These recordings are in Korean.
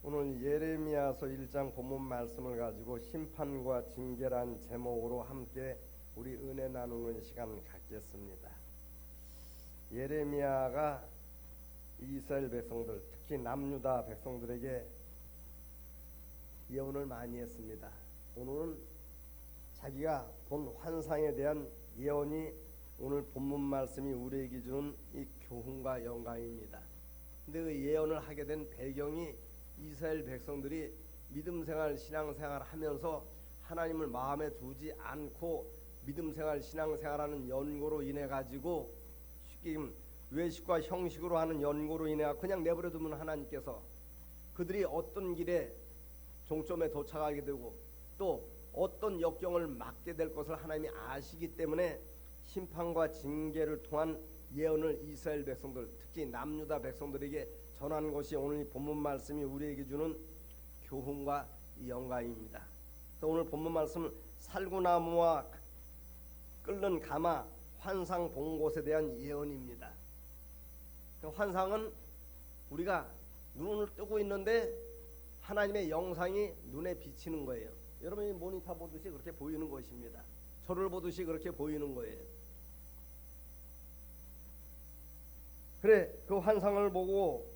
오늘 예레미야서 1장 본문 말씀을 가지고 심판과 징계란 제목으로 함께 우리 은혜 나누는 시간 갖겠습니다. 예레미야가 이스라엘 백성들, 특히 남유다 백성들에게 예언을 많이 했습니다. 오늘은 자기가 본 환상에 대한 예언이 오늘 본문 말씀이 우리에게 주는 이 교훈과 영광입니다. 근데 그 예언을 하게 된 배경이 이스라엘 백성들이 믿음생활 신앙생활 하면서 하나님을 마음에 두지 않고 믿음생활 신앙생활하는 연고로 인해 가지고 쉽게 외식과 형식으로 하는 연고로 인해 그냥 내버려두면 하나님께서 그들이 어떤 길에 종점에 도착하게 되고 또 어떤 역경을 맞게 될 것을 하나님이 아시기 때문에 심판과 징계를 통한 예언을 이스라엘 백성들, 특히 남유다 백성들에게 전한 것이 오늘 이 본문 말씀이 우리에게 주는 교훈과 영광입니다. 오늘 본문 말씀은 살구나무와 끓는 가마, 환상 본 곳에 대한 예언입니다. 환상은 우리가 눈을 뜨고 있는데 하나님의 영상이 눈에 비치는 거예요. 여러분이 모니터 보듯이 그렇게 보이는 것입니다. 저를 보듯이 그렇게 보이는 거예요. 그래, 그 환상을 보고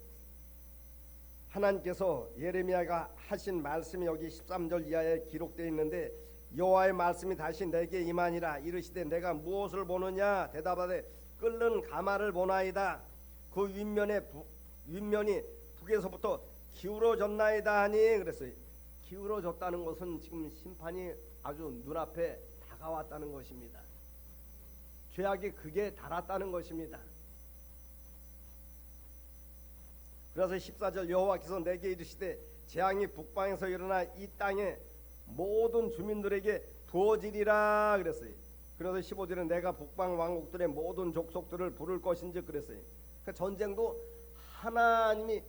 하나님께서 예레미야가 하신 말씀이 여기 13절 이하에 기록되어 있는데, 여호와의 말씀이 다시 내게 임하니라. 이르시되 내가 무엇을 보느냐? 대답하되 끓는 가마를 보나이다. 그 윗면이 북에서부터 기울어졌나이다 하니, 그랬어요. 기울어졌다는 것은 지금 심판이 아주 눈앞에 다가왔다는 것입니다. 죄악이 극에 달았다는 것입니다. 그래서 14절 여호와께서 내게 이르시되 재앙이 북방에서 일어나 이 땅의 모든 주민들에게 부어지리라 그랬어요. 그래서 15절에 내가 북방 왕국들의 모든 족속들을 부를 것인지 그랬어요. 그러니까 전쟁도 하나님이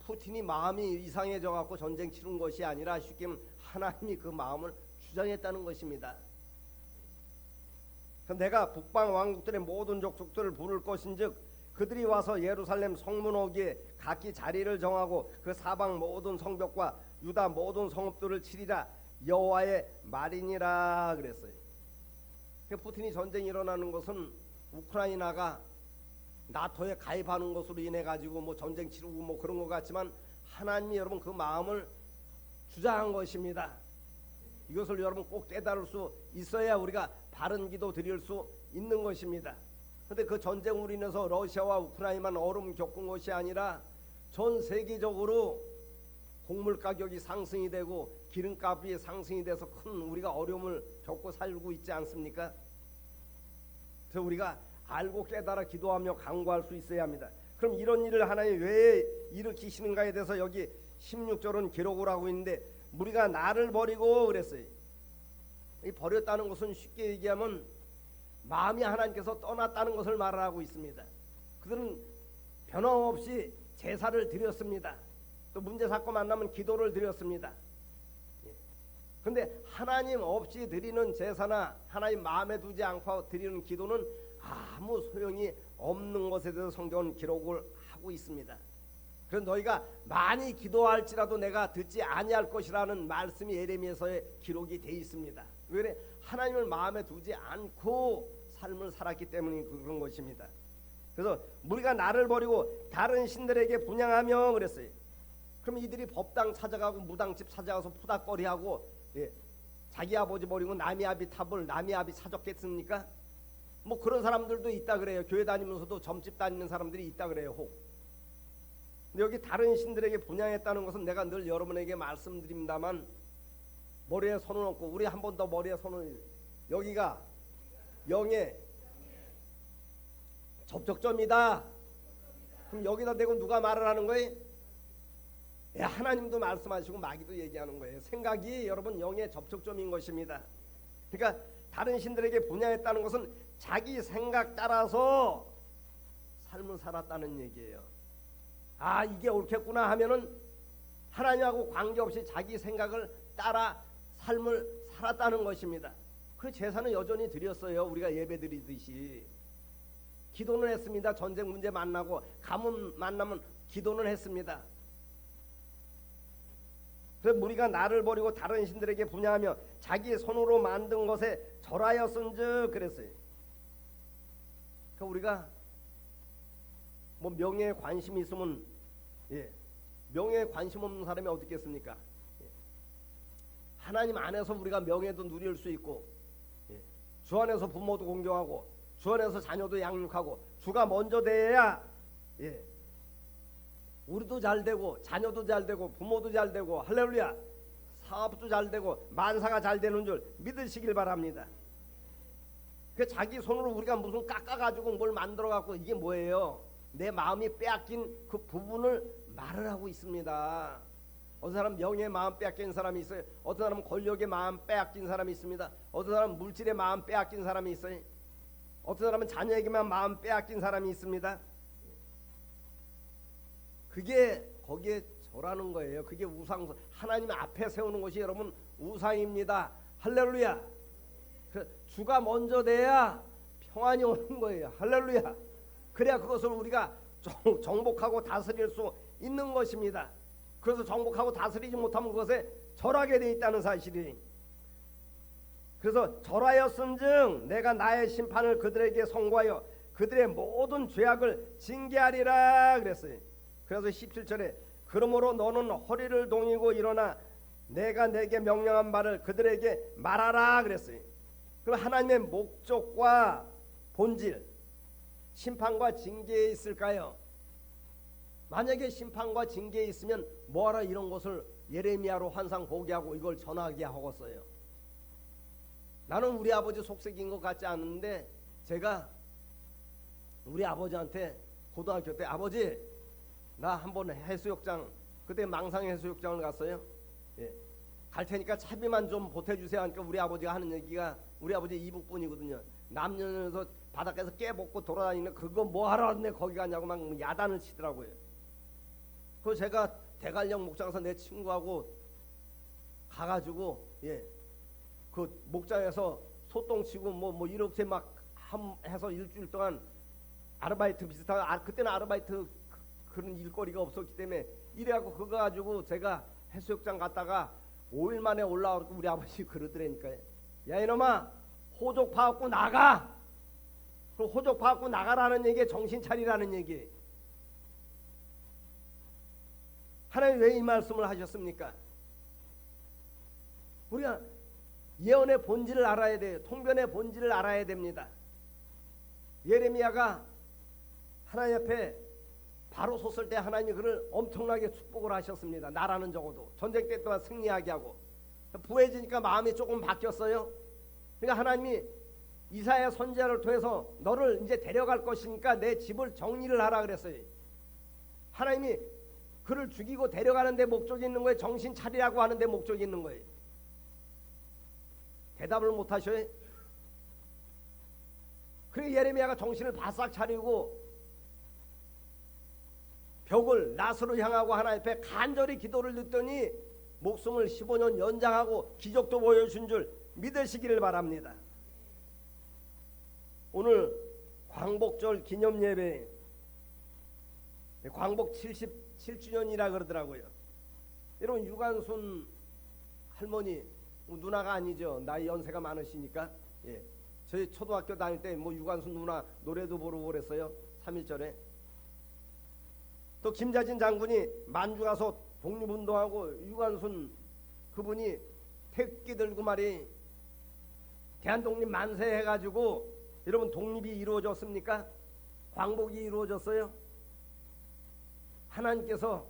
푸틴이 마음이 이상해져 갖고 전쟁 치른 것이 아니라 쉽게 하나님이 그 마음을 주장했다는 것입니다. 내가 북방 왕국들의 모든 족속들을 부를 것인즉 그들이 와서 예루살렘 성문 오기에 각기 자리를 정하고 그 사방 모든 성벽과 유다 모든 성읍들을 치리라. 여호와의 말이니라 그랬어요. 푸틴이 전쟁이 일어나는 것은 우크라이나가 나토에 가입하는 것으로 인해 가지고 뭐 전쟁 치르고 뭐 그런 것 같지만 하나님이 여러분 그 마음을 주장한 것입니다. 이것을 여러분 꼭 깨달을 수 있어야 우리가 바른 기도 드릴 수 있는 것입니다. 그런데 그 전쟁으로 인해서 러시아와 우크라이나만 얼음 겪은 것이 아니라 전 세계적으로 곡물 가격이 상승이 되고 기름값이 상승이 돼서 큰 우리가 어려움을 겪고 살고 있지 않습니까? 그래서 우리가 알고 깨달아 기도하며 간구할 수 있어야 합니다. 그럼 이런 일을 하나님이 왜 일으키시는가에 대해서 여기 16절은 기록을 하고 있는데, 우리가 나를 버리고 그랬어요. 이 버렸다는 것은 쉽게 얘기하면 마음이 하나님께서 떠났다는 것을 말하고 있습니다. 그들은 변함없이 제사를 드렸습니다. 또 문제 사건 만나면 기도를 드렸습니다. 그런데 하나님 없이 드리는 제사나 하나님 마음에 두지 않고 드리는 기도는 아무 소용이 없는 것에 대해서 성경은 기록을 하고 있습니다. 그래서 너희가 많이 기도할지라도 내가 듣지 아니할 것이라는 말씀이 예레미야서에 기록이 되어 있습니다. 왜 그래? 하나님을 마음에 두지 않고 삶을 살았기 때문에 그런 것입니다. 그래서 우리가 나를 버리고 다른 신들에게 분향하며 그랬어요. 그럼 이들이 법당 찾아가고 무당집 찾아가서 푸닥거리하고 자기 아버지 버리고 남의 아비 탑을 남의 아비 찾았겠습니까? 뭐 그런 사람들도 있다 그래요. 교회 다니면서도 점집 다니는 사람들이 있다 그래요. 근데 여기 다른 신들에게 분향했다는 것은 내가 늘 여러분에게 말씀드립니다만, 머리에 손을 얹고 우리 한 번 더 머리에 손을, 여기가 영의 접촉점이다. 그럼 여기다 대고 누가 말을 하는 거예요? 하나님도 말씀하시고 마귀도 얘기하는 거예요. 생각이 여러분 영의 접촉점인 것입니다. 그러니까 다른 신들에게 분향했다는 것은 자기 생각 따라서 삶을 살았다는 얘기예요. 아, 이게 옳겠구나 하면은 하나님하고 관계없이 자기 생각을 따라 삶을 살았다는 것입니다. 그 제사는 여전히 드렸어요. 우리가 예배 드리듯이 기도는 했습니다. 전쟁 문제 만나고 가뭄 만나면 기도는 했습니다. 그래서 무리가 나를 버리고 다른 신들에게 분양하며 자기 손으로 만든 것에 절하였은즉 그랬어요. 그러니까 우리가 뭐 명예에 관심이 있으면 명예에 관심 없는 사람이 어디 있겠습니까? 하나님 안에서 우리가 명예도 누릴 수 있고 주 안에서 부모도 공경하고 주 안에서 자녀도 양육하고 주가 먼저 돼야 우리도 잘 되고 자녀도 잘 되고 부모도 잘 되고 할렐루야 사업도 잘 되고 만사가 잘 되는 줄 믿으시길 바랍니다. 그 자기 손으로 우리가 무슨 깎아가지고 뭘 만들어갖고 이게 뭐예요? 내 마음이 빼앗긴 그 부분을 말을 하고 있습니다. 어떤 사람 명예의 마음 빼앗긴 사람이 있어요. 어떤 사람은 권력의 마음 빼앗긴 사람이 있습니다. 어떤 사람은 물질의 마음 빼앗긴 사람이 있어요. 어떤 사람은 자녀에게만 마음 빼앗긴 사람이 있습니다. 그게 거기에 절하는 거예요. 그게 우상, 하나님 앞에 세우는 것이 여러분 우상입니다. 할렐루야. 주가 먼저 돼야 평안이 오는 거예요. 할렐루야. 그래야 그것을 우리가 정복하고 다스릴 수 있는 것입니다. 그래서 정복하고 다스리지 못하면 그것에 절하게 돼 있다는 사실이. 그래서 절하였은즉 내가 나의 심판을 그들에게 선고하여 그들의 모든 죄악을 징계하리라 그랬어요. 그래서 17절에 그러므로 너는 허리를 동이고 일어나 내가 내게 명령한 말을 그들에게 말하라 그랬어요. 그럼 하나님의 목적과 본질, 심판과 징계에 있을까요? 만약에 심판과 징계에 있으면 뭐하러 이런 것을 예레미야로 환상 보게 하고 이걸 전하게 하겠어요? 나는 우리 아버지 속색인 것 같지 않은데 제가 우리 아버지한테 고등학교 때 아버지 나 한번 해수욕장 그때 망상 해수욕장을 갔어요. 갈 테니까 차비만 좀 보태주세요 하니까 우리 아버지가 하는 얘기가 우리 아버지 이북분이거든요. 남녀에서 바닷가에서 깨먹고 돌아다니는 그거 뭐하러 왔네 거기 가냐고 막 야단을 치더라고요. 그래서 제가 대관령 목장에서 내 친구하고 가가지고 그 목장에서 소똥 치고 뭐 이렇게 막 해서 일주일 동안 아르바이트 비슷한 그때는 아르바이트 그런 일거리가 없었기 때문에 이래갖고 그거 가지고 제가 해수욕장 갔다가 5일 만에 올라오고 우리 아버지 그러더라니까요. 야 이놈아 호적 파갖고 나가. 그 호적 파갖고 나가라는 얘기에 정신 차리라는 얘기. 하나님 왜 이 말씀을 하셨습니까? 우리가 예언의 본질을 알아야 돼요. 통변의 본질을 알아야 됩니다. 예레미야가 하나님 앞에 바로 섰을 때 하나님이 그를 엄청나게 축복을 하셨습니다. 나라는 적어도 전쟁 때 동안 승리하게 하고 부해지니까 마음이 조금 바뀌었어요. 그러니까 하나님이 이사야 선지자를 통해서 너를 이제 데려갈 것이니까 내 집을 정리를 하라 그랬어요. 하나님이 그를 죽이고 데려가는 데 목적이 있는 거예요? 정신 차리라고 하는 데 목적이 있는 거예요? 대답을 못 하셔요? 그래서 예레미야가 정신을 바싹 차리고 벽을 낫으로 향하고 하나님 앞에 간절히 기도를 듣더니 목숨을 15년 연장하고 기적도 보여준 줄 믿으시기를 바랍니다. 오늘 광복절 기념예배 광복 77주년이라 그러더라고요. 여러분 유관순 할머니 누나가 아니죠. 나이 연세가 많으시니까 저희 초등학교 다닐 때 뭐 유관순 누나 노래도 부르고 그랬어요. 3.1절에 또 김자진 장군이 만주 가서 독립운동하고 유관순 그분이 태극기 들고 말이 대한독립 만세 해가지고 여러분 독립이 이루어졌습니까? 광복이 이루어졌어요? 하나님께서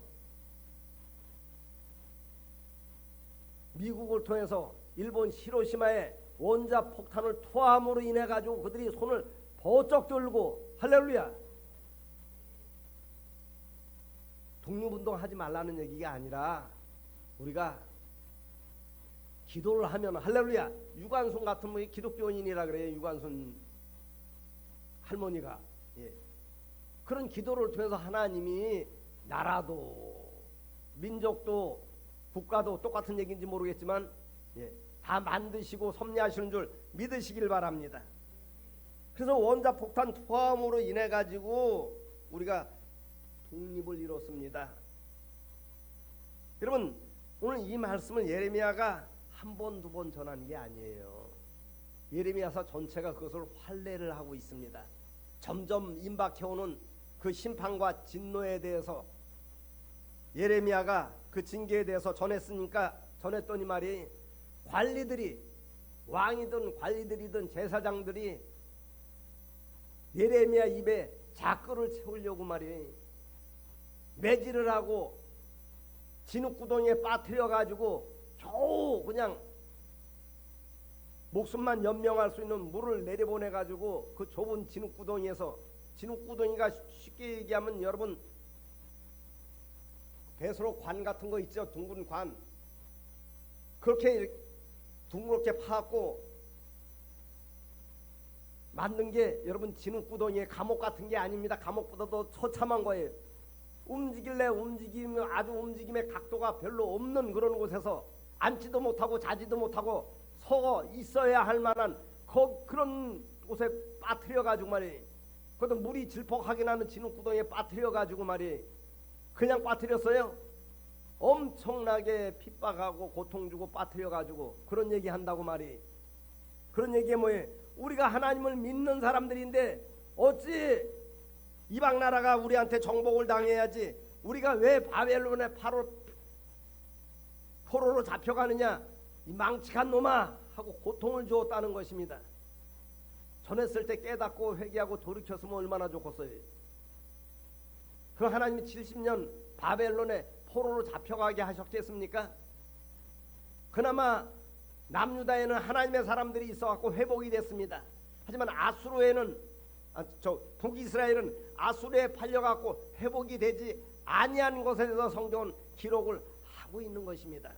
미국을 통해서 일본 히로시마에 원자 폭탄을 투하함으로 인해 가지고 그들이 손을 번쩍 들고 할렐루야 독립운동 하지 말라는 얘기가 아니라 우리가 기도를 하면 할렐루야 유관순 같은 분이 기독교인이라 그래요. 유관순 할머니가 그런 기도를 통해서 하나님이 나라도 민족도 국가도 똑같은 얘기인지 모르겠지만 다 만드시고 섭리하시는 줄 믿으시길 바랍니다. 그래서 원자폭탄 투하함으로 인해 가지고 우리가 독립을 이뤘습니다. 여러분 오늘 이 말씀을 예레미야가 한 번, 두 번 전한 게 아니에요. 예레미야서 전체가 그것을 환례를 하고 있습니다. 점점 임박해오는 그 심판과 진노에 대해서 예레미야가 그 징계에 대해서 전했더니 말이 관리들이, 왕이든 관리들이든 제사장들이 예레미야 입에 자끌을 채우려고 말이 매질을 하고 진흙구덩이에 빠뜨려 가지고 겨우 그냥 목숨만 연명할 수 있는 물을 내려보내 가지고 그 좁은 진흙구덩이에서, 진흙구덩이가 쉽게 얘기하면 여러분 배수로 관 같은 거 있죠. 둥근 관. 그렇게 둥그렇게 파갖고 만든 게 여러분 진흙구덩이에 감옥 같은 게 아닙니다. 감옥보다 더 처참한 거예요. 움직이면 아주 움직임의 각도가 별로 없는 그런 곳에서 앉지도 못하고 자지도 못하고 서 있어야 할 만한 그런 곳에 빠뜨려 가지고 말이, 그것도 물이 질퍽하게 나는 진흙구덩이에 빠뜨려 가지고 말이 그냥 빠뜨렸어요. 엄청나게 핍박하고 고통 주고 빠뜨려 가지고 그런 얘기 한다고 말이. 그런 얘기에 뭐예요? 우리가 하나님을 믿는 사람들인데 어찌 이방 나라가 우리한테 정복을 당해야지 우리가 왜 바벨론에 포로로 잡혀가느냐, 이 망측한 놈아 하고 고통을 주었다는 것입니다. 전했을 때 깨닫고 회개하고 돌이켰으면 얼마나 좋겠어요. 그 하나님이 70년 바벨론에 포로로 잡혀가게 하셨겠습니까? 그나마 남유다에는 하나님의 사람들이 있어갖고 회복이 됐습니다. 하지만 북이스라엘은 아수르에 팔려갖고 회복이 되지 아니한 것에 대해서 성경은 기록을 하고 있는 것입니다.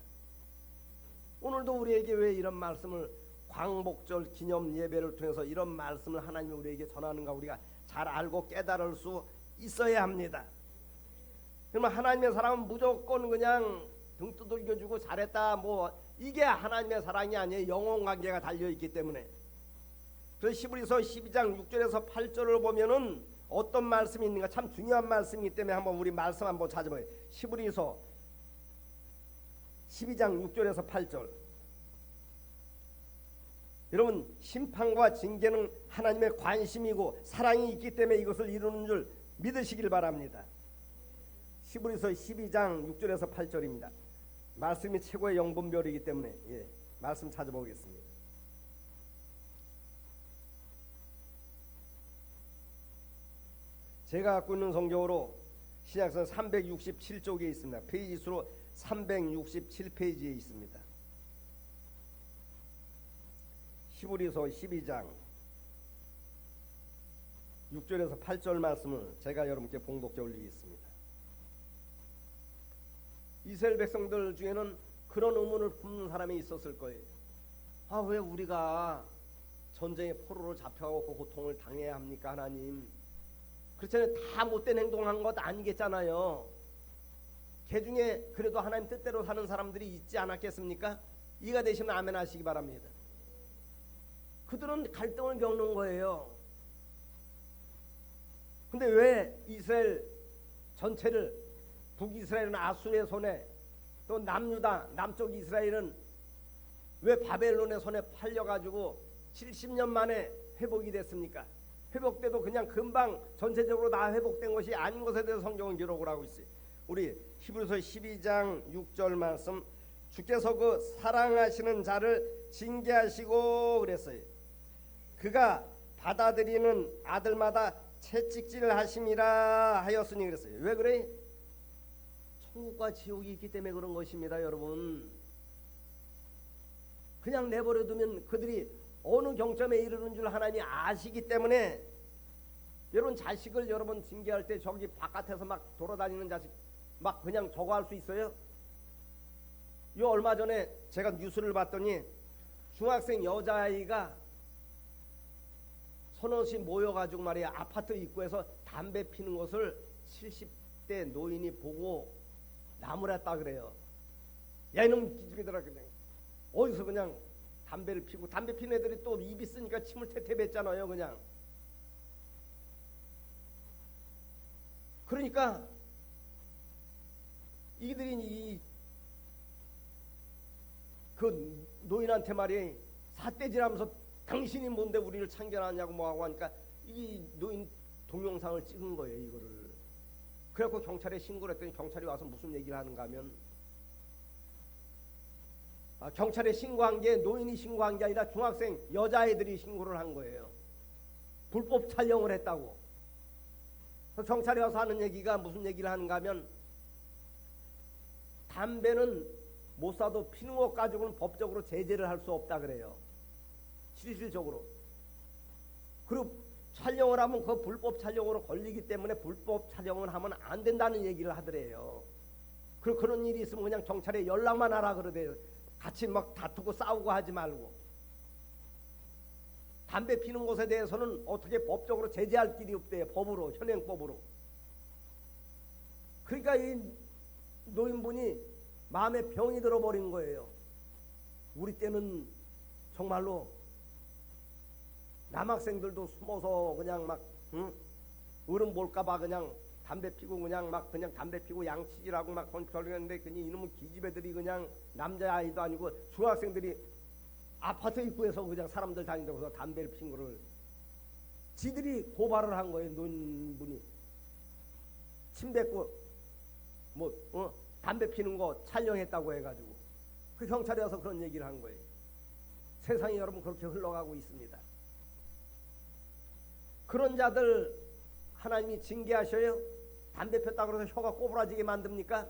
오늘도 우리에게 왜 이런 말씀을, 광복절 기념 예배를 통해서 이런 말씀을 하나님이 우리에게 전하는가 우리가 잘 알고 깨달을 수 있어야 합니다. 그러면 하나님의 사랑은 무조건 그냥 등 두들겨주고 잘했다 이게 하나님의 사랑이 아니에요. 영혼 관계가 달려있기 때문에. 그래서 히브리서 12장 6절에서 8절을 보면은 어떤 말씀이 있는가, 참 중요한 말씀이기 때문에 한번 우리 말씀 한번 찾아봐요. 히브리서 12장 6절에서 8절. 여러분, 심판과 징계는 하나님의 관심이고 사랑이 있기 때문에 이것을 이루는 줄 믿으시길 바랍니다. 히브리서 12장 6절에서 8절입니다. 말씀이 최고의 영분별이기 때문에 말씀 찾아보겠습니다. 제가 갖고 있는 성경으로 신약성 367쪽에 있습니다. 페이지 수로 367페이지에 있습니다. 히브리서 12장 6절에서 8절 말씀을 제가 여러분께 봉독해 올리겠습니다. 이스라엘 백성들 중에는 그런 의문을 품는 사람이 있었을 거예요. 왜 우리가 전쟁의 포로로 잡혀가고 그 고통을 당해야 합니까, 하나님? 그렇잖아요. 다 못된 행동한 것 아니겠잖아요. 개 중에 그래도 하나님 뜻대로 사는 사람들이 있지 않았겠습니까? 이가 되시면 아멘 하시기 바랍니다. 그들은 갈등을 겪는 거예요. 근데 왜 이스라엘 전체를, 북이스라엘은 아수르의 손에, 또 남유다 남쪽 이스라엘은 왜 바벨론의 손에 팔려가지고 70년 만에 회복이 됐습니까? 회복돼도 그냥 금방 전체적으로 다 회복된 것이 아닌 것에 대해서 성경은 기록을 하고 있어요. 우리 히브리서 12장 6절 말씀, 주께서 그 사랑하시는 자를 징계하시고 그랬어요. 그가 받아들이는 아들마다 채찍질 하심이라 하였으니 그랬어요. 왜 그래? 천국과 지옥이 있기 때문에 그런 것입니다. 여러분, 그냥 내버려두면 그들이 어느 경점에 이르는 줄 하나님이 아시기 때문에, 여러분 자식을 여러분 징계할 때 저기 바깥에서 막 돌아다니는 자식 막 그냥 저거 할 수 있어요? 요 얼마 전에 제가 뉴스를 봤더니 중학생 여자아이가 서너씩 모여가지고 말이야 아파트 입구에서 담배 피는 것을 70대 노인이 보고 나무랐다 그래요. 야 이놈 기집애들아, 그냥 어디서 그냥 담배를 피고, 담배 피는 애들이 또 입이 쓰니까 침을 태태 뱉잖아요. 그냥 그러니까 이들이 이 그 노인한테 말이 삿대질하면서 당신이 뭔데 우리를 참견하냐고 뭐하고 하니까 이 노인 동영상을 찍은 거예요, 이거를. 그래갖고 경찰에 신고를 했더니 경찰이 와서 무슨 얘기를 하는가 하면 경찰에 신고한 게 노인이 신고한 게 아니라 중학생 여자애들이 신고를 한 거예요. 불법 촬영을 했다고. 경찰이 와서 하는 얘기가 무슨 얘기를 하는가 하면 담배는 못 사도 피는 것 가지고는 법적으로 제재를 할 수 없다 그래요. 실질적으로. 그리고 촬영을 하면 그 불법 촬영으로 걸리기 때문에 불법 촬영을 하면 안 된다는 얘기를 하더래요. 그리고 그런 일이 있으면 그냥 경찰에 연락만 하라 그러대요. 같이 막 다투고 싸우고 하지 말고. 담배 피는 것에 대해서는 어떻게 법적으로 제재할 길이 없대요. 법으로, 현행법으로. 그러니까 이 노인분이 마음에 병이 들어버린 거예요. 우리 때는 정말로 남학생들도 숨어서 그냥 막 어른 볼까봐 그냥 담배 피고 그냥 막 그냥 담배 피고 양치질하고 막 그러는데 그냥 이놈의 기집애들이 그냥 남자아이도 아니고 중학생들이 아파트 입구에서 그냥 사람들 다닌다고 해서 담배를 핀 거를 지들이 고발을 한 거예요. 노인분이 침 뱉고 담배 피는 거 촬영했다고 해가지고 그 경찰이 와서 그런 얘기를 한 거예요. 세상이 여러분 그렇게 흘러가고 있습니다. 그런 자들 하나님이 징계하셔요? 담배 폈다고 해서 혀가 꼬부라지게 만듭니까?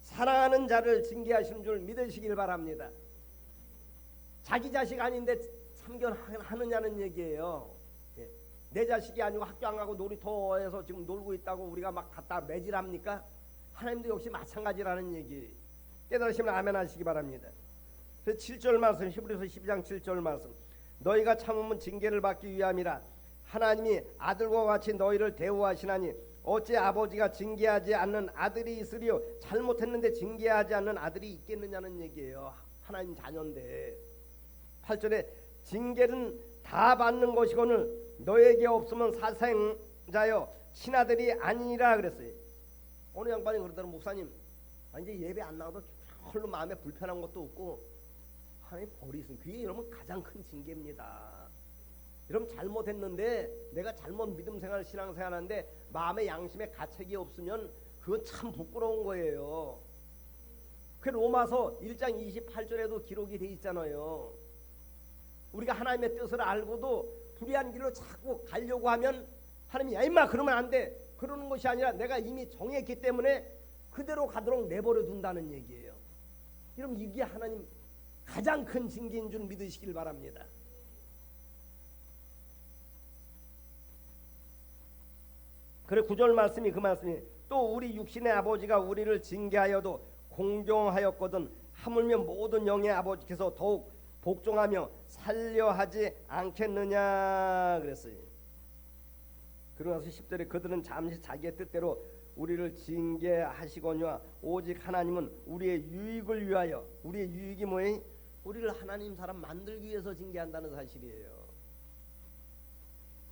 사랑하는 자를 징계하시는 줄 믿으시길 바랍니다. 자기 자식 아닌데 참견하느냐는 얘기예요. 내 자식이 아니고 학교 안 가고 놀이터에서 지금 놀고 있다고 우리가 막 갖다 매질합니까? 하나님도 역시 마찬가지라는 얘기. 깨달으시면 아멘 하시기 바랍니다. 7절 말씀, 히브리서 12장 7절 말씀. 너희가 참으면 징계를 받기 위함이라. 하나님이 아들과 같이 너희를 대우하시나니 어찌 아버지가 징계하지 않는 아들이 있으리요 잘못했는데 징계하지 않는 아들이 있겠느냐는 얘기예요. 하나님 자녀인데. 8절에 징계는 다 받는 것이거늘 너에게 없으면 사생자여 친아들이 아니라 그랬어요. 어느 양반이 그러더라고요. 목사님 이제 예배 안 나가도 별로 마음에 불편한 것도 없고 하나님 버리신 그게 여러분 가장 큰 징계입니다. 여러분 잘못했는데 내가 잘못 믿음 생활 신앙생활 하는데 마음의 양심에 가책이 없으면 그건 참 부끄러운 거예요. 그 로마서 1장 28절에도 기록이 돼 있잖아요. 우리가 하나님의 뜻을 알고도 불의한 길로 자꾸 가려고 하면 하나님이 야 임마 그러면 안 돼 그러는 것이 아니라 내가 이미 정했기 때문에 그대로 가도록 내버려 둔다는 얘기예요. 여러분 이게 하나님 가장 큰 징계인 줄 믿으시길 바랍니다. 그래 9절 말씀이 그 말씀이 또 우리 육신의 아버지가 우리를 징계하여도 공경하였거든 하물며 모든 영의 아버지께서 더욱 복종하며 살려하지 않겠느냐 그랬어요. 그러고 나서 10절에 그들은 잠시 자기의 뜻대로 우리를 징계하시거니와 오직 하나님은 우리의 유익을 위하여 우리의 유익이 뭐예요? 우리를 하나님 사람 만들기 위해서 징계한다는 사실이에요.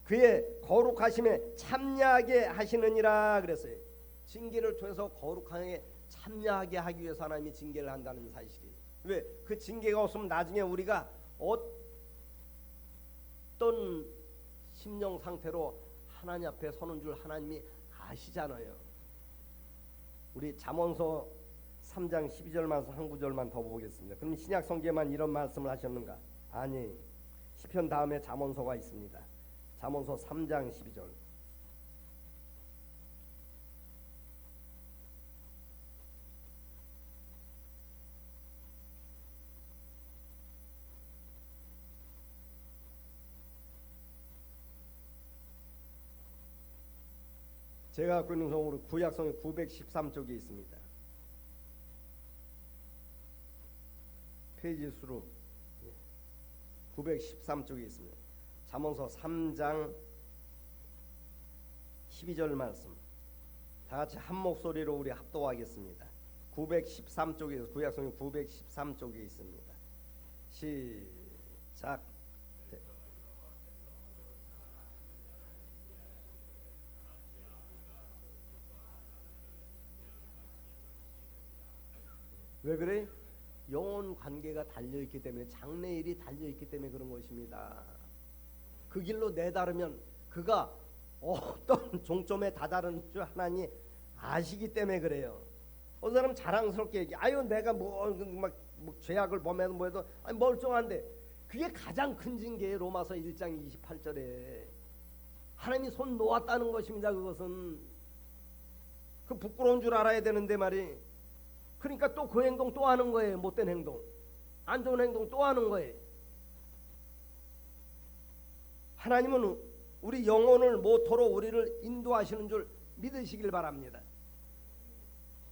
그의 거룩하심에 참여하게 하시느니라 그랬어요. 징계를 통해서 거룩하게 참여하게 하기 위해서 하나님이 징계를 한다는 사실이에요. 왜? 그 징계가 없으면 나중에 우리가 어떤 심령 상태로 하나님 앞에 서는 줄 하나님이 아시잖아요. 우리 잠언서 3장 12절 말씀 한 구절만 더 보겠습니다. 그럼 신약 성경에만 이런 말씀을 하셨는가? 아니, 시편 다음에 잠언서가 있습니다. 잠언서 3장 12절. 제가 갖고 있는 성으로 구약성이 913쪽에 있습니다. 페이지 수로 913쪽에 있습니다. 잠언서 3장 12절 말씀 다 같이 한 목소리로 우리 합독하겠습니다. 913쪽에 구약성이 913쪽에 있습니다. 시작. 왜 그래? 영혼 관계가 달려있기 때문에, 장래일이 달려있기 때문에 그런 것입니다. 그 길로 내다르면 그가 어떤 종점에 다다른 줄 하나님 아시기 때문에 그래요. 어떤 사람 자랑스럽게 얘기, 아유 내가 뭐 죄악을 범해도 뭐해도 아니 멀쩡한데, 그게 가장 큰 징계예요. 로마서 1장 28절에 하나님이 손 놓았다는 것입니다. 그것은 그 부끄러운 줄 알아야 되는데 말이, 그러니까 또 그 행동 또 하는 거예요. 못된 행동, 안 좋은 행동 또 하는 거예요. 하나님은 우리 영혼을 모토로 우리를 인도하시는 줄 믿으시길 바랍니다.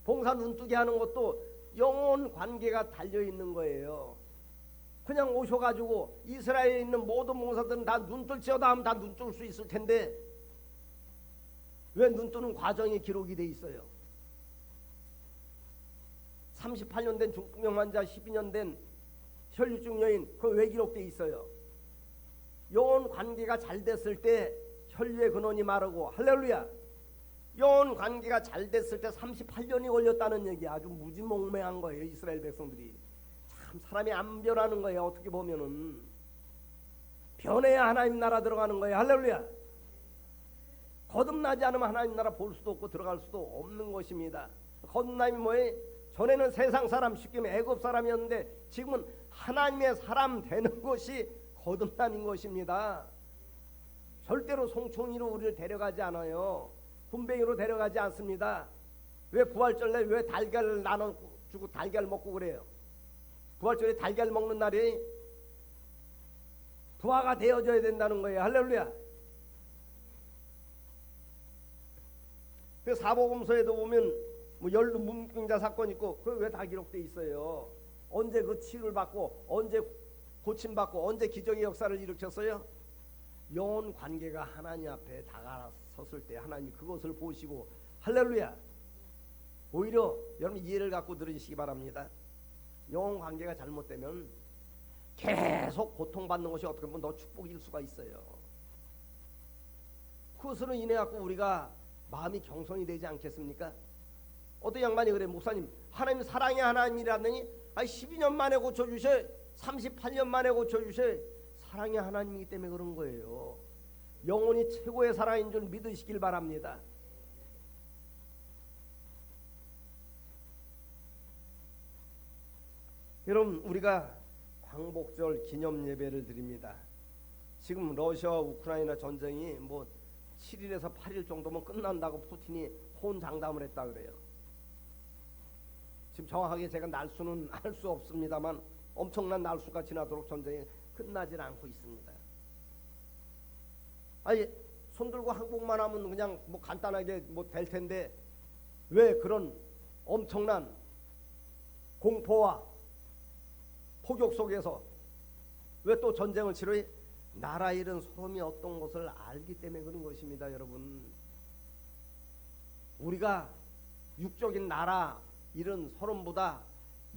봉사 눈뜨게 하는 것도 영혼 관계가 달려있는 거예요. 그냥 오셔가지고 이스라엘에 있는 모든 봉사들은 다 눈뜰지어다 하면 다 눈뜰 수 있을 텐데, 왜 눈뜨는 과정이 기록이 돼 있어요? 38년 된 중풍병 환자, 12년 된 혈류증 여인, 그거 왜 기록돼 있어요? 영혼 관계가 잘 됐을 때 혈류의 근원이 마르고, 할렐루야, 영혼 관계가 잘 됐을 때 38년이 걸렸다는 얘기, 아주 무지몽매한 거예요. 이스라엘 백성들이 참 사람이 안 변하는 거예요. 어떻게 보면은 변해야 하나님 나라 들어가는 거예요. 할렐루야. 거듭나지 않으면 하나님 나라 볼 수도 없고 들어갈 수도 없는 것입니다. 거듭남이 뭐예요? 전에는 세상 사람, 쉽게 말하면 애굽 사람이었는데 지금은 하나님의 사람 되는 것이 거듭남인 것입니다. 절대로 송충이로 우리를 데려가지 않아요. 군뱅이로 데려가지 않습니다. 왜 부활절에 왜 달걀을 나눠주고 달걀 먹고 그래요? 부활절에 달걀 먹는 날이 부활가 되어져야 된다는 거예요. 할렐루야. 그 사복음서에도 보면 뭐 열두 문병자 사건 있고, 그거 왜 다 기록돼 있어요? 언제 그 치유를 받고, 언제 고침받고, 언제 기적의 역사를 일으켰어요? 영혼 관계가 하나님 앞에 다가섰을 때 하나님이 그것을 보시고, 할렐루야. 오히려 여러분 이해를 갖고 들으시기 바랍니다. 영혼 관계가 잘못되면 계속 고통받는 것이 어떻게 보면 더 축복일 수가 있어요. 그것으로 인해 갖고 우리가 마음이 경성이 되지 않겠습니까? 어떤 양반이 그래, 목사님 하나님 사랑의 하나님이라더니 12년 만에 고쳐주셔, 38년 만에 고쳐주셔. 사랑의 하나님이기 때문에 그런 거예요. 영혼이 최고의 사랑인 줄 믿으시길 바랍니다. 여러분, 우리가 광복절 기념 예배를 드립니다. 지금 러시아와 우크라이나 전쟁이 뭐 7일에서 8일 정도면 끝난다고 푸틴이 호언장담을 했다 그래요. 지금 정확하게 제가 날수는 알 수 없습니다만 엄청난 날수가 지나도록 전쟁이 끝나질 않고 있습니다. 아니, 손들고 항복만 하면 그냥 뭐 간단하게 뭐 될 텐데, 왜 그런 엄청난 공포와 폭격 속에서 왜 또 전쟁을 치러해? 나라 잃은 소름이 어떤 것을 알기 때문에 그런 것입니다. 여러분, 우리가 육적인 나라 잃은 소름보다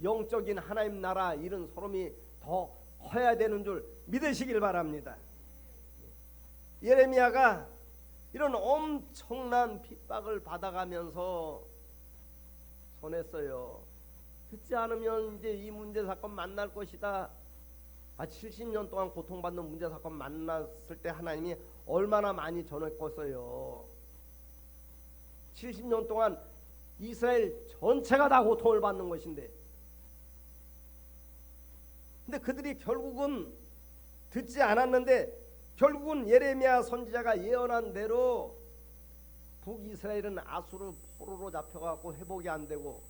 영적인 하나님 나라 잃은 소름이 더 커야 되는 줄 믿으시길 바랍니다. 예레미야가 이런 엄청난 핍박을 받아가면서 손했어요. 듣지 않으면 이제 이 문제 사건 만날 것이다. 70년 동안 고통받는 문제 사건 만났을 때 하나님이 얼마나 많이 전했겠어요. 70년 동안 이스라엘 전체가 다 고통을 받는 것인데, 근데 그들이 결국은 듣지 않았는데, 결국은 예레미야 선지자가 예언한 대로 북이스라엘은 아수르 포로로 잡혀가고 회복이 안 되고,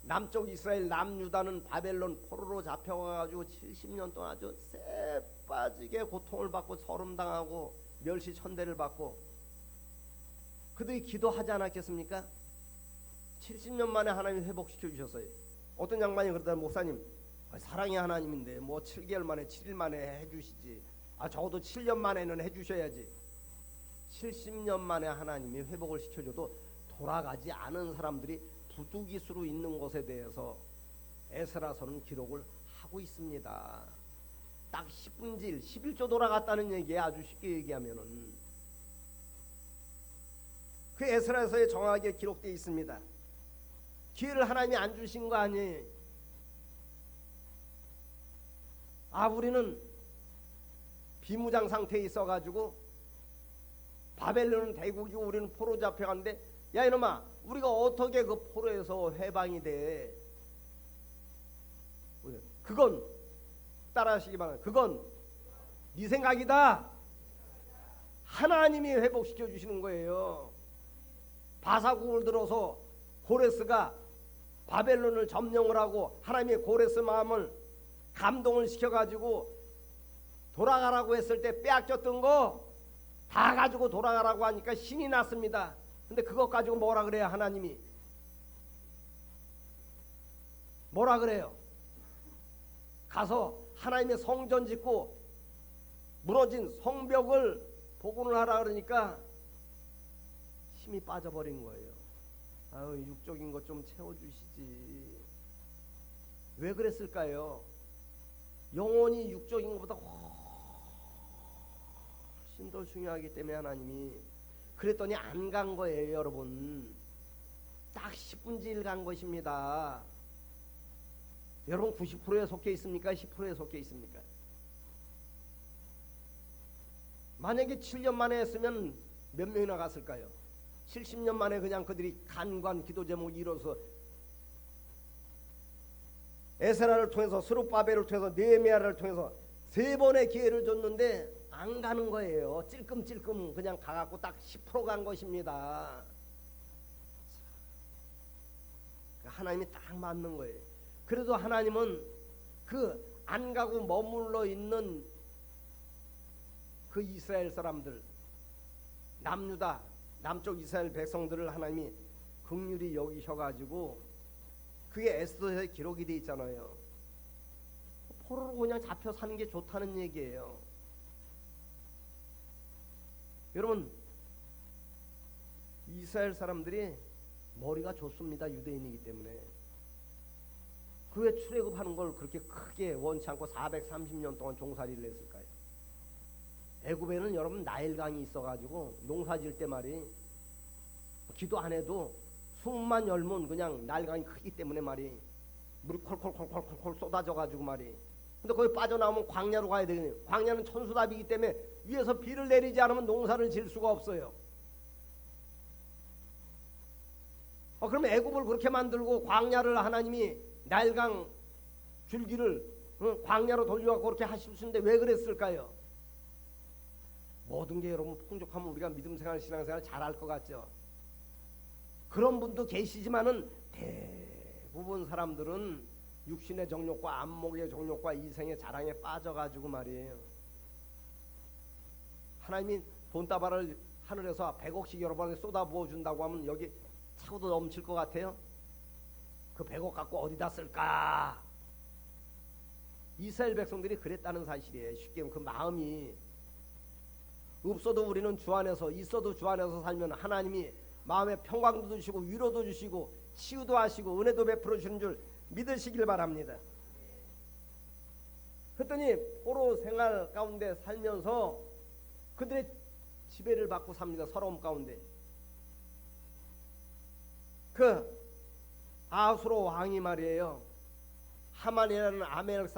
남쪽 이스라엘 남유다는 바벨론 포로로 잡혀가지고 70년 동안 아주 쎄빠지게 고통을 받고 서름당하고 멸시천대를 받고, 그들이 기도하지 않았겠습니까? 70년 만에 하나님이 회복시켜 주셨어요. 어떤 양반이 그러다, 목사님 사랑의 하나님인데 뭐 7개월 만에 7일 만에 해주시지, 적어도 7년 만에는 해주셔야지. 70년 만에 하나님이 회복을 시켜줘도 돌아가지 않은 사람들이 부두기수로 있는 것에 대해서 에스라서는 기록을 하고 있습니다. 딱 10분질 11조 돌아갔다는 얘기에, 아주 쉽게 얘기하면은 그 에스라서에 정확하게 기록되어 있습니다. 기회를 하나님이 안 주신 거 아니에요? 우리는 비무장 상태에 있어가지고 바벨론은 대국이고 우리는 포로 잡혀갔는데, 야 이놈아, 우리가 어떻게 그 포로에서 해방이 돼? 그건 따라하시기 바랍니다. 그건 네 생각이다. 하나님이 회복시켜 주시는 거예요. 바사국을 들어서 고레스가 바벨론을 점령을 하고 하나님의 고레스 마음을 감동을 시켜가지고 돌아가라고 했을 때 빼앗겼던 거 다 가지고 돌아가라고 하니까 신이 났습니다. 근데 그것 가지고 뭐라 그래요? 하나님이 뭐라 그래요? 가서 하나님의 성전 짓고 무너진 성벽을 복원을 하라 그러니까 힘이 빠져버린 거예요. 육적인 것 좀 채워주시지. 왜 그랬을까요? 영혼이 육적인 것보다 훨씬 더 중요하기 때문에 하나님이 그랬더니 안 간 거예요. 여러분, 딱 10분의 1 간 것입니다. 여러분 90%에 속해 있습니까? 10%에 속해 있습니까? 만약에 7년 만에 했으면 몇 명이나 갔을까요? 70년 만에 그냥 그들이 간관 기도 제목이 이뤄서 에스라를 통해서 스룹바벨을 통해서 느헤미야를 통해서 3번의 기회를 줬는데 안 가는 거예요. 찔끔찔끔 그냥 가갖고 딱 10% 간 것입니다. 하나님이 딱 맞는 거예요. 그래도 하나님은 그 안 가고 머물러 있는 그 이스라엘 사람들, 남유다 남쪽 이스라엘 백성들을 하나님이 긍휼히 여기셔가지고 그게 에스더서에 기록이 돼 있잖아요. 포로로 그냥 잡혀 사는 게 좋다는 얘기예요. 여러분, 이스라엘 사람들이 머리가 좋습니다. 유대인이기 때문에. 그 왜 출애굽하는 걸 그렇게 크게 원치 않고 430년 동안 종살이를 했을까요? 애굽에는 여러분 나일강이 있어가지고 농사 지을 때 말이 기도 안 해도 숨만 열면 그냥 나일강이 크기 때문에 말이 물이 콜콜콜콜콜 쏟아져가지고 말이. 근데 거기 빠져나오면 광야로 가야 되거든요. 광야는 천수답이기 때문에 위에서 비를 내리지 않으면 농사를 지을 수가 없어요. 그럼 애굽을 그렇게 만들고 광야를 하나님이 나일강 줄기를 광야로 돌려갖고 그렇게 하실 수 있는데 왜 그랬을까요? 모든 게 여러분 풍족하면 우리가 믿음 생활, 신앙 생활 잘할 것 같죠. 그런 분도 계시지만은 대부분 사람들은 육신의 정욕과 안목의 정욕과 이생의 자랑에 빠져가지고 말이에요. 하나님이 돈다발을 하늘에서 100억씩 여러분에 쏟아부어 준다고 하면 여기 차고도 넘칠 것 같아요. 그 100억 갖고 어디다 쓸까? 이스라엘 백성들이 그랬다는 사실이에요. 쉽게 그 마음이 없어도 우리는 주 안에서, 있어도 주 안에서 살면 하나님이 마음에 평강도 주시고 위로도 주시고 치유도 하시고 은혜도 베풀어 주시는 줄 믿으시길 바랍니다. 그랬더니 포로 생활 가운데 살면서 그들의 지배를 받고 삽니다. 서러움 가운데. 그 아수로 왕이 말이에요, 하만이라는 아멜렉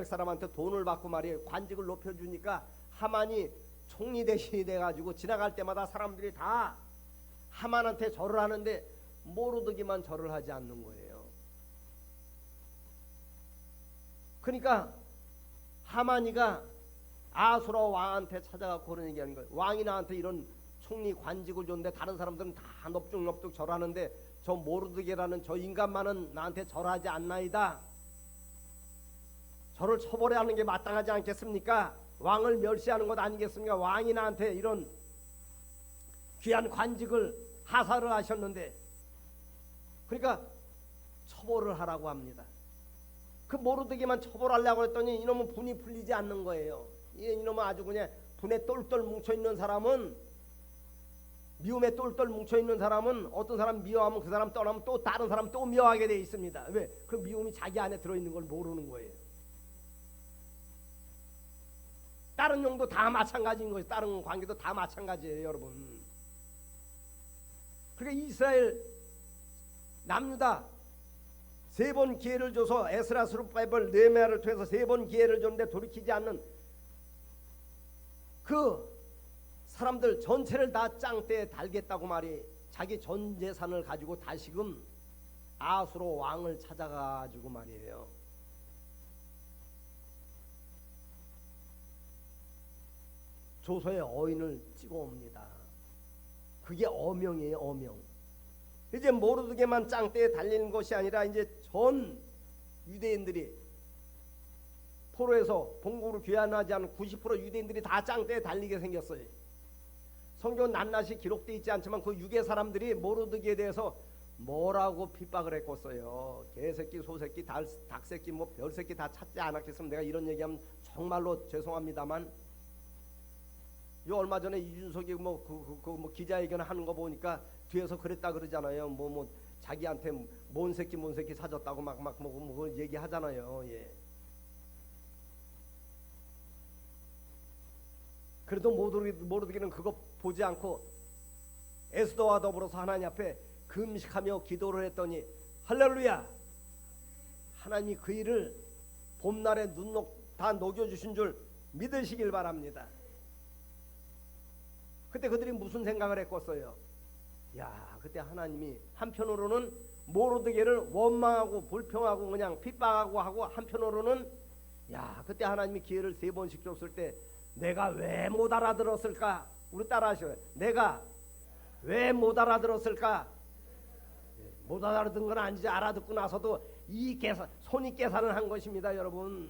사람한테 돈을 받고 말이에요, 관직을 높여주니까 하만이 총리 대신이 돼가지고 지나갈 때마다 사람들이 다 하만한테 절을 하는데 모르드기만 절을 하지 않는 거예요. 그러니까 하만이가 아수라 왕한테 찾아가고 그런 얘기하는 거예요. 왕이 나한테 이런 총리 관직을 줬는데 다른 사람들은 다 넙죽넙죽 절하는데 저 모르드게라는 저 인간만은 나한테 절하지 않나이다. 저를 처벌해야 하는 게 마땅하지 않겠습니까? 왕을 멸시하는 것 아니겠습니까? 왕이 나한테 이런 귀한 관직을 하사를 하셨는데, 그러니까 처벌을 하라고 합니다. 그 모르드게만 처벌하려고 했더니 이놈은 분이 풀리지 않는 거예요. 이놈은 아주 그냥 분에 똘똘 뭉쳐있는 사람은, 미움에 똘똘 뭉쳐있는 사람은 어떤 사람 미워하면 그 사람 떠나면 또 다른 사람 또 미워하게 돼 있습니다. 왜? 그 미움이 자기 안에 들어있는 걸 모르는 거예요. 다른 용도 다 마찬가지인 거예요. 다른 관계도 다 마찬가지예요, 여러분. 그러니까 이스라엘 남유다 3번 기회를 줘서 에스라 스룹바벨 느헤미야를 통해서 3번 기회를 줬는데 돌이키지 않는 그 사람들 전체를 다 짱대에 달겠다고 말이 자기 전 재산을 가지고 다시금 아수로 왕을 찾아가지고 말이에요. 조서의 어인을 찍어옵니다. 그게 어명이에요. 어명. 이제 모르드게만 짱대에 달리는 것이 아니라 이제 전 유대인들이 포로에서 본국으로 귀환하지 않은 90% 유대인들이 다 짱대에 달리게 생겼어요. 성경은 낱낱이 기록되어 있지 않지만 그 유괴 사람들이 모르드게에 대해서 뭐라고 핍박을 했겠어요. 개새끼, 소새끼, 닭새끼, 뭐 별새끼 다 찾지 않았겠으면 내가 이런 얘기하면 정말로 죄송합니다만 요 얼마 전에 이준석이 뭐 기자회견 하는 거 보니까 뒤에서 그랬다 그러잖아요. 뭐 자기한테 뭔 새끼 사줬다고 뭐 얘기하잖아요. 예. 그래도 모르드게는 그거 보지 않고 에스더와 더불어서 하나님 앞에 금식하며 기도를 했더니 할렐루야, 하나님이 그 일을 봄날에 다 녹여주신 줄 믿으시길 바랍니다. 그때 그들이 무슨 생각을 했겠어요? 야, 그때 하나님이 한편으로는 모르드게를 원망하고 불평하고 그냥 핍박하고 하고, 한편으로는 야, 그때 하나님이 기회를 3번씩 줬을 때 내가 왜 못 알아들었을까? 우리 따라 하셔요. 내가 왜 못 알아들었을까? 못 알아듣은 건 아니지. 알아듣고 나서도 이 손이 계산을 한 것입니다. 여러분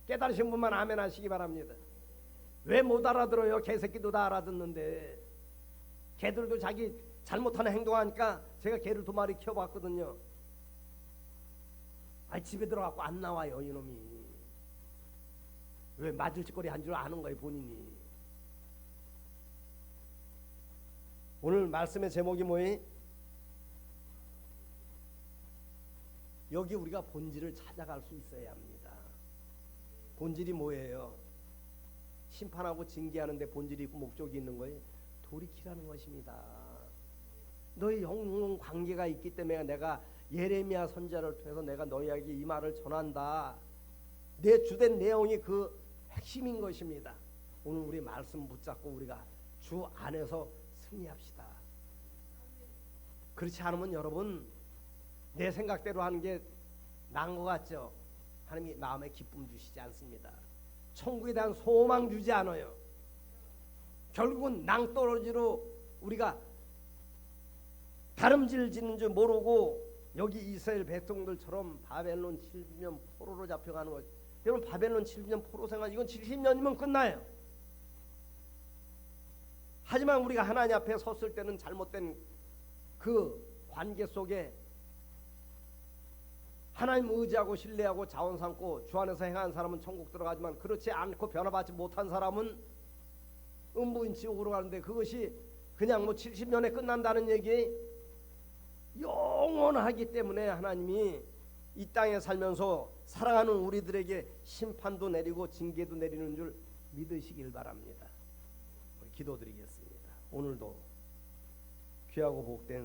깨달으신 분만 아멘 하시기 바랍니다. 왜 못 알아들어요? 개새끼도 다 알아듣는데. 개들도 자기 잘못하는 행동하니까 제가 개를 2마리 키워봤거든요. 집에 들어가고 안 나와요 이놈이. 왜 맞을 짓거리 한 줄 아는 거예요 본인이. 오늘 말씀의 제목이 뭐예요? 여기 우리가 본질을 찾아갈 수 있어야 합니다. 본질이 뭐예요? 심판하고 징계하는데 본질이 있고 목적이 있는 거예요. 돌이키라는 것입니다. 너희 영혼 관계가 있기 때문에 내가 예레미야 선지자를 통해서 내가 너희에게 이 말을 전한다. 내 주된 내용이 그 핵심인 것입니다. 오늘 우리 말씀 붙잡고 우리가 주 안에서 승리합시다. 그렇지 않으면 여러분 내 생각대로 하는 게 나은 것 같죠? 하나님이 마음에 기쁨 주시지 않습니다. 천국에 대한 소망 주지 않아요. 결국은 낭떠러지로 우리가 다름질 짓는 줄 모르고 여기 이스라엘 백성들처럼 바벨론 70년 포로로 잡혀가는 것. 여러분 바벨론 70년 포로 생활 이건 70년이면 끝나요. 하지만 우리가 하나님 앞에 섰을 때는 잘못된 그 관계 속에 하나님 의지하고 신뢰하고 자원 삼고 주 안에서 행하는 사람은 천국 들어가지만 그렇지 않고 변화받지 못한 사람은 음부인 지옥으로 가는데, 그것이 그냥 뭐 70년에 끝난다는 얘기, 영원하기 때문에 하나님이 이 땅에 살면서 사랑하는 우리들에게 심판도 내리고 징계도 내리는 줄 믿으시길 바랍니다. 기도드리겠습니다. 오늘도 귀하고 복된